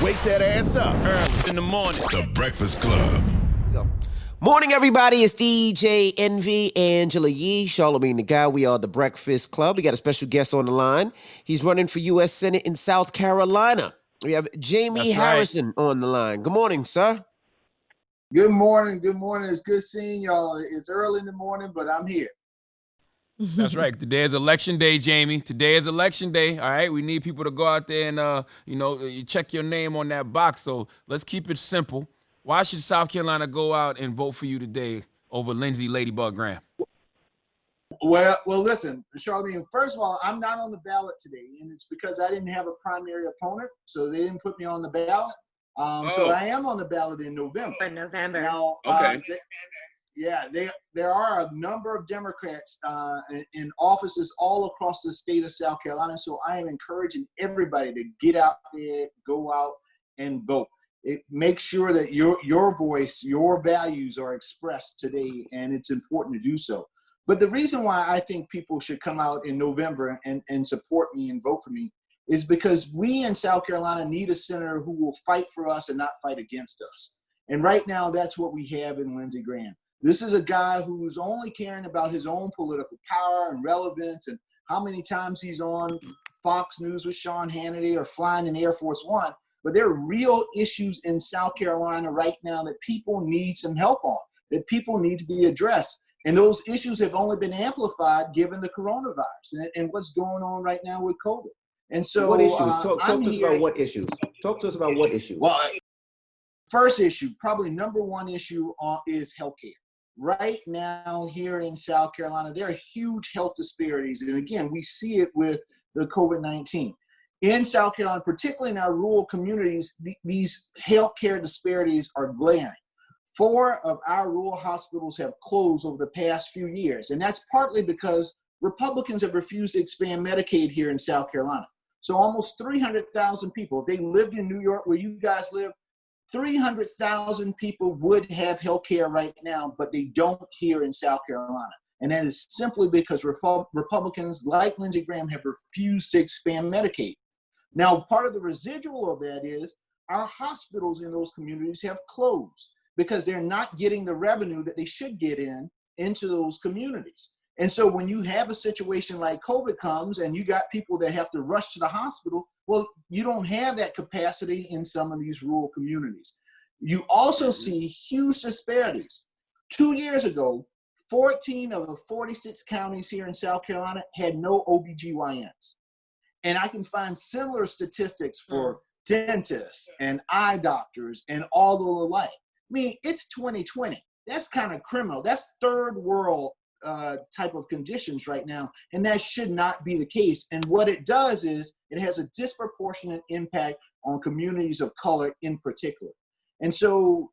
Wake that ass up. Early in the morning. The Breakfast Club. Go. Morning, everybody. It's DJ Envy, Angela Yee, Charlamagne the Guy. We are the Breakfast Club. We got a special guest on the line. He's running for U.S. Senate in South Carolina. We have Jaime That's right. Harrison on the line. Good morning, sir. Good morning. Good morning. It's good seeing y'all. It's early in the morning, but I'm here. That's right. Today is election day, Jaime. Today is election day. All right. We need people to go out there and you check your name on that box. So let's keep it simple. Why should South Carolina go out and vote for you today over Lindsey Ladybug Graham? Well, listen, Charlamagne, first of all, I'm not on the ballot today, and it's because I didn't have a primary opponent, so they didn't put me on the ballot. So I am on the ballot in November. Now, Okay. There are a number of Democrats in offices all across the state of South Carolina, so I am encouraging everybody to get out there, go out, and vote. Make sure that your voice, your values are expressed today, and it's important to do so. But the reason why I think people should come out in November and support me and vote for me is because we in South Carolina need a senator who will fight for us and not fight against us. And right now, that's what we have in Lindsey Graham. This is a guy who's only caring about his own political power and relevance and how many times he's on Fox News with Sean Hannity or flying in Air Force One. But there are real issues in South Carolina right now that people need some help on, that people need to be addressed. And those issues have only been amplified given the coronavirus and what's going on right now with COVID. And so What issues? Talk to us about what issues. Talk to us about what issues. Well, first issue, probably number one issue is healthcare. Right now here in South Carolina, there are huge health disparities. And again, we see it with the COVID-19. In South Carolina, particularly in our rural communities, these healthcare disparities are glaring. 4 of our rural hospitals have closed over the past few years. And that's partly because Republicans have refused to expand Medicaid here in South Carolina. So almost 300,000 people, if they lived in New York where you guys live, 300,000 people would have health care right now, but they don't here in South Carolina. And that is simply because Republicans like Lindsey Graham have refused to expand Medicaid. Now, part of the residual of that is our hospitals in those communities have closed because they're not getting the revenue that they should get into those communities. And so when you have a situation like COVID comes and you got people that have to rush to the hospital, well, you don't have that capacity in some of these rural communities. You also see huge disparities. 2 years ago, 14 of the 46 counties here in South Carolina had no OBGYNs. And I can find similar statistics for dentists and eye doctors and all the like. I mean, it's 2020. That's kind of criminal. That's third world type of conditions right now, and that should not be the case. And what it does is it has a disproportionate impact on communities of color in particular. And so,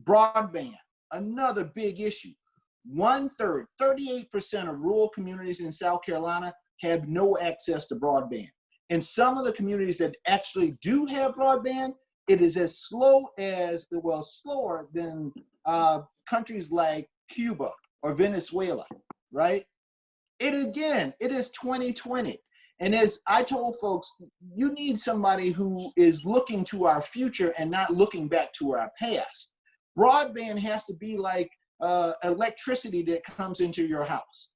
broadband, another big issue. 1/3, 38% of rural communities in South Carolina have no access to broadband. In some of the communities that actually do have broadband, it is as slower than countries like Cuba or Venezuela, right? It is 2020. And as I told folks, you need somebody who is looking to our future and not looking back to our past. Broadband has to be like electricity that comes into your house.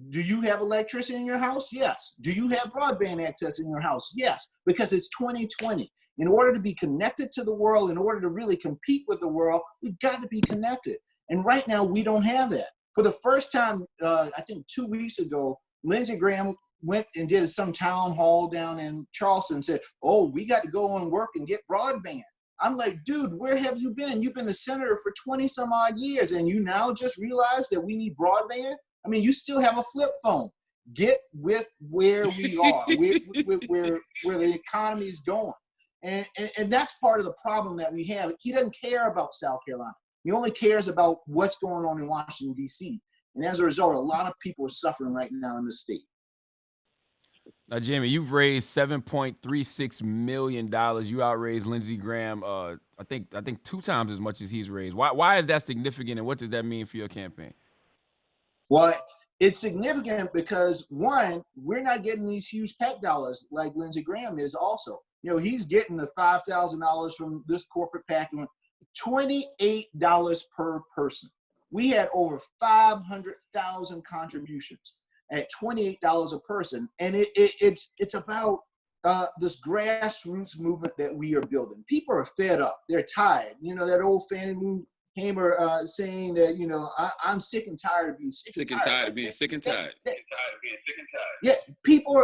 Do you have electricity in your house? Yes. Do you have broadband access in your house? Yes, because it's 2020. In order to be connected to the world, in order to really compete with the world, we've got to be connected. And right now, we don't have that. For the first time, I think 2 weeks ago, Lindsey Graham went and did some town hall down in Charleston and said, oh, we got to go and work and get broadband. I'm like, dude, where have you been? You've been a senator for 20 some odd years, and you now just realize that we need broadband? I mean, you still have a flip phone. Get with where we are, where the economy is going. And that's part of the problem that we have. He doesn't care about South Carolina. He only cares about what's going on in Washington, D.C. And as a result, a lot of people are suffering right now in the state. Now, Jaime, you've raised $7.36 million. You outraised Lindsey Graham, I think 2 times as much as he's raised. Why is that significant, and what does that mean for your campaign? Well, it's significant because, one, we're not getting these huge PAC dollars like Lindsey Graham is also. You know, he's getting the $5,000 from this corporate PAC, $28 per person. We had over 500,000 contributions at $28 a person, and it's about this grassroots movement that we are building. People are fed up; they're tired. You know that old Fannie Lou Hamer saying that, you know, I'm sick and tired of being sick and tired of being sick and tired. Yeah, people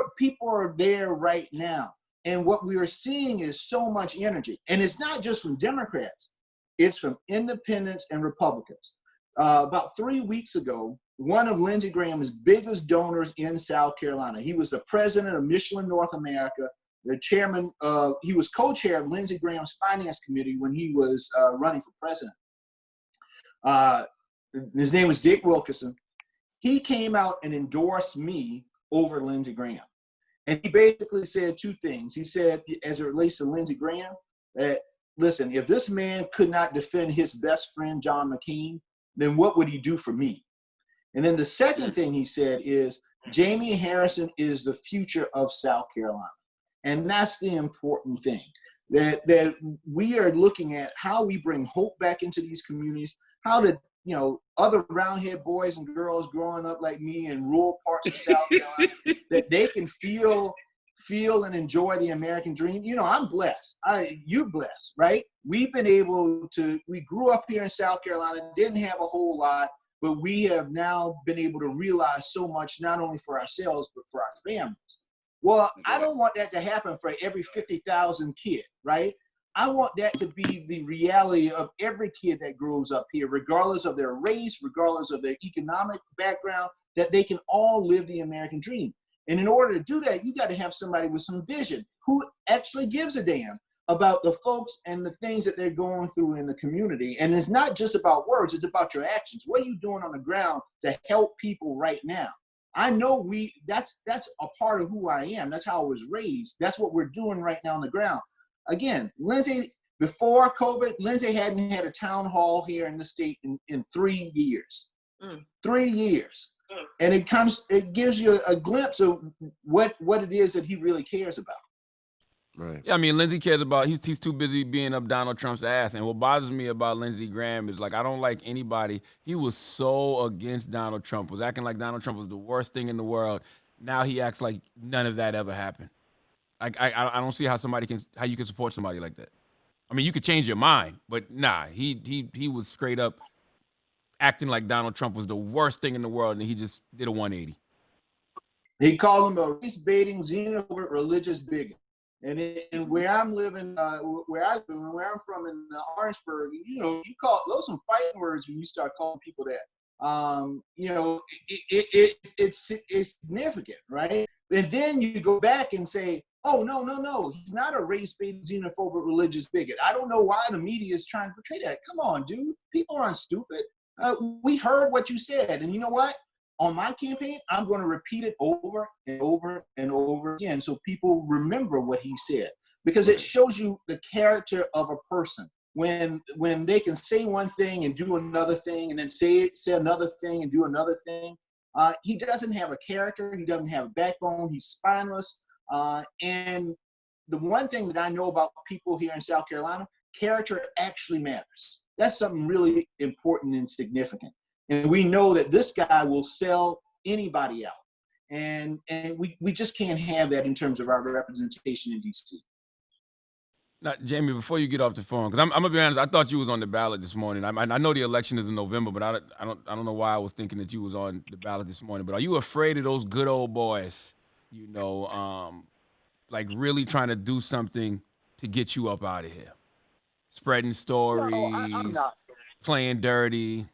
are there right now, and what we are seeing is so much energy, and it's not just from Democrats; it's from independents and Republicans. About 3 weeks ago, one of Lindsey Graham's biggest donors in South Carolina, he was the president of Michelin North America, the chairman of, he was co-chair of Lindsey Graham's finance committee when he was running for president. His name was Dick Wilkerson. He came out and endorsed me over Lindsey Graham. And he basically said two things. He said, as it relates to Lindsey Graham, that, listen, if this man could not defend his best friend, John McCain, then what would he do for me? And then the second thing he said is, Jaime Harrison is the future of South Carolina. And that's the important thing, that we are looking at how we bring hope back into these communities, how to, you know, other roundhead boys and girls growing up like me in rural parts of South Carolina, that they can feel and enjoy the American dream. You know, I'm blessed. You're blessed, right? We've been able to, we grew up here in South Carolina, didn't have a whole lot, but we have now been able to realize so much, not only for ourselves, but for our families. Well, I don't want that to happen for every 50,000 kid, right? I want that to be the reality of every kid that grows up here, regardless of their race, regardless of their economic background, that they can all live the American dream. And in order to do that, you got to have somebody with some vision who actually gives a damn about the folks and the things that they're going through in the community. And it's not just about words, it's about your actions. What are you doing on the ground to help people right now? I know that's a part of who I am. That's how I was raised. That's what we're doing right now on the ground. Again, Lindsey, before COVID, Lindsey hadn't had a town hall here in the state in 3 years. 3 years. And it gives you a glimpse of what it is that he really cares about. Right. Yeah, I mean, Lindsey cares about, he's too busy being up Donald Trump's ass. And what bothers me about Lindsey Graham is, like, I don't like anybody. He was so against Donald Trump, was acting like Donald Trump was the worst thing in the world. Now he acts like none of that ever happened. Like, I don't see how you can support somebody like that. I mean, you could change your mind, but nah, he was straight up acting like Donald Trump was the worst thing in the world, and he just did a 180. He called him a race-baiting, xenophobic, religious bigot. And where I'm living, where I'm from in Orangeburg, you know, you call those some fighting words when you start calling people that. You know, it's significant, right? And then you go back and say, oh, no, he's not a race-baiting, xenophobic, religious bigot. I don't know why the media is trying to portray that. Come on, dude. People aren't stupid. We heard what you said, and you know what? On my campaign, I'm going to repeat it over and over and over again so people remember what he said, because it shows you the character of a person. When they can say one thing and do another thing, and then say another thing and do another thing, he doesn't have a character. He doesn't have a backbone. He's spineless. And the one thing that I know about people here in South Carolina, character actually matters. That's something really important and significant. And we know that this guy will sell anybody out. And we just can't have that in terms of our representation in D.C. Now, Jaime, before you get off the phone, because I'm gonna be honest, I thought you was on the ballot this morning. I know the election is in November, but I don't know why I was thinking that you was on the ballot this morning. But are you afraid of those good old boys? You know, like really trying to do something to get you up out of here, spreading stories, No, I'm not. Playing dirty.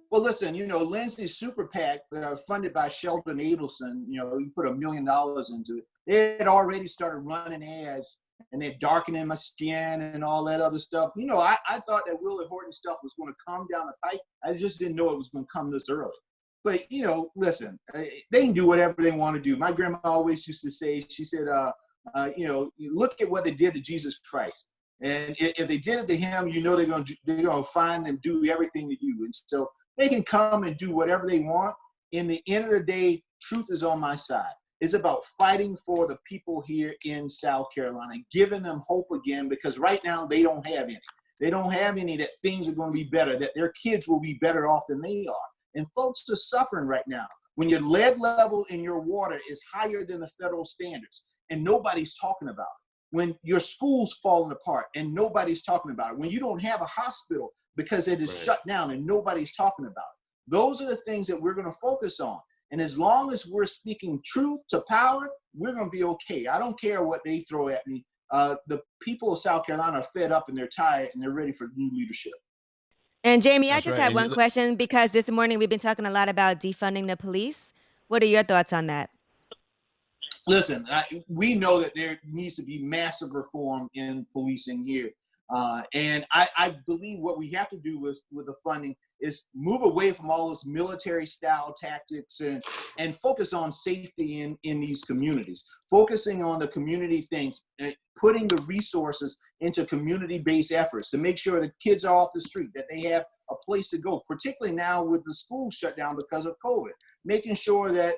Well, listen, you know, Lindsey's super PAC, funded by Sheldon Adelson, you know, he put $1 million into it. They had already started running ads, and they're darkening my skin and all that other stuff. You know, I thought that Willie Horton stuff was going to come down the pike. I just didn't know it was going to come this early. But, you know, listen, they can do whatever they want to do. My grandma always used to say, she said, you know, look at what they did to Jesus Christ. And if they did it to him, you know they're going to find and do everything to you. And so they can come and do whatever they want. In the end of the day, truth is on my side. It's about fighting for the people here in South Carolina, giving them hope again, because right now they don't have any. They don't have any that things are going to be better, that their kids will be better off than they are. And folks are suffering right now. When your lead level in your water is higher than the federal standards and nobody's talking about it. When your school's falling apart and nobody's talking about it. When you don't have a hospital because it is shut down and nobody's talking about it. Those are the things that we're going to focus on. And as long as we're speaking truth to power, we're going to be okay. I don't care what they throw at me. The people of South Carolina are fed up and they're tired and they're ready for new leadership. And Jamie, I That's just right. have And one question, because this morning we've been talking a lot about defunding the police. What are your thoughts on that? Listen, we know that there needs to be massive reform in policing here. And I believe what we have to do with the funding is move away from all this military style tactics and focus on safety in these communities, focusing on the community things, putting the resources into community-based efforts to make sure that kids are off the street, that they have a place to go, particularly now with the schools shut down because of COVID, making sure that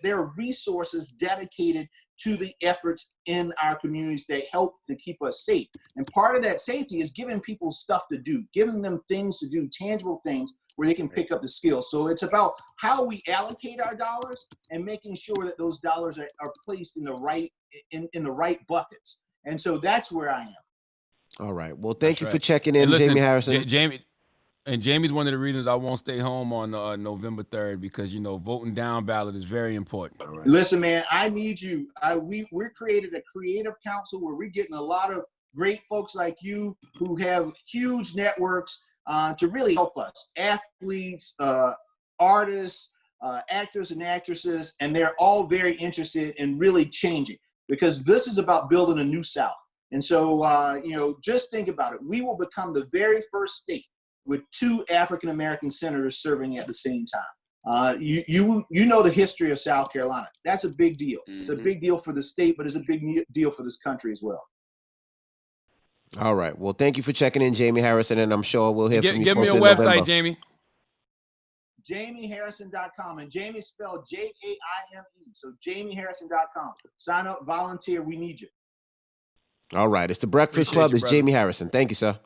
there are resources dedicated to the efforts in our communities that help to keep us safe. And part of that safety is giving people stuff to do, giving them things to do, tangible things where they can pick up the skills. So it's about how we allocate our dollars and making sure that those dollars are placed in the right buckets. And so that's where I am. All right. Well, thank That's you right. for checking in, And listen, Jamie Harrison. Jamie's one of the reasons I won't stay home on November 3rd, because, voting down ballot is very important. Listen, man, I need you. We're created a creative council where we're getting a lot of great folks like you who have huge networks to really help us. Athletes, artists, actors and actresses, and they're all very interested in really changing, because this is about building a new South. And so, just think about it. We will become the very first state with 2 African-American senators serving at the same time. You know the history of South Carolina. That's a big deal. Mm-hmm. It's a big deal for the state, but it's a big deal for this country as well. All right. Well, thank you for checking in, Jamie Harrison, and I'm sure we'll hear from you Give me closer a to website, November. Jamie. JamieHarrison.com, and Jamie spelled Jaime. So JamieHarrison.com. Sign up, volunteer. We need you. All right. It's the Breakfast Appreciate Club. you, It's brother. Jamie Harrison. Thank you, sir.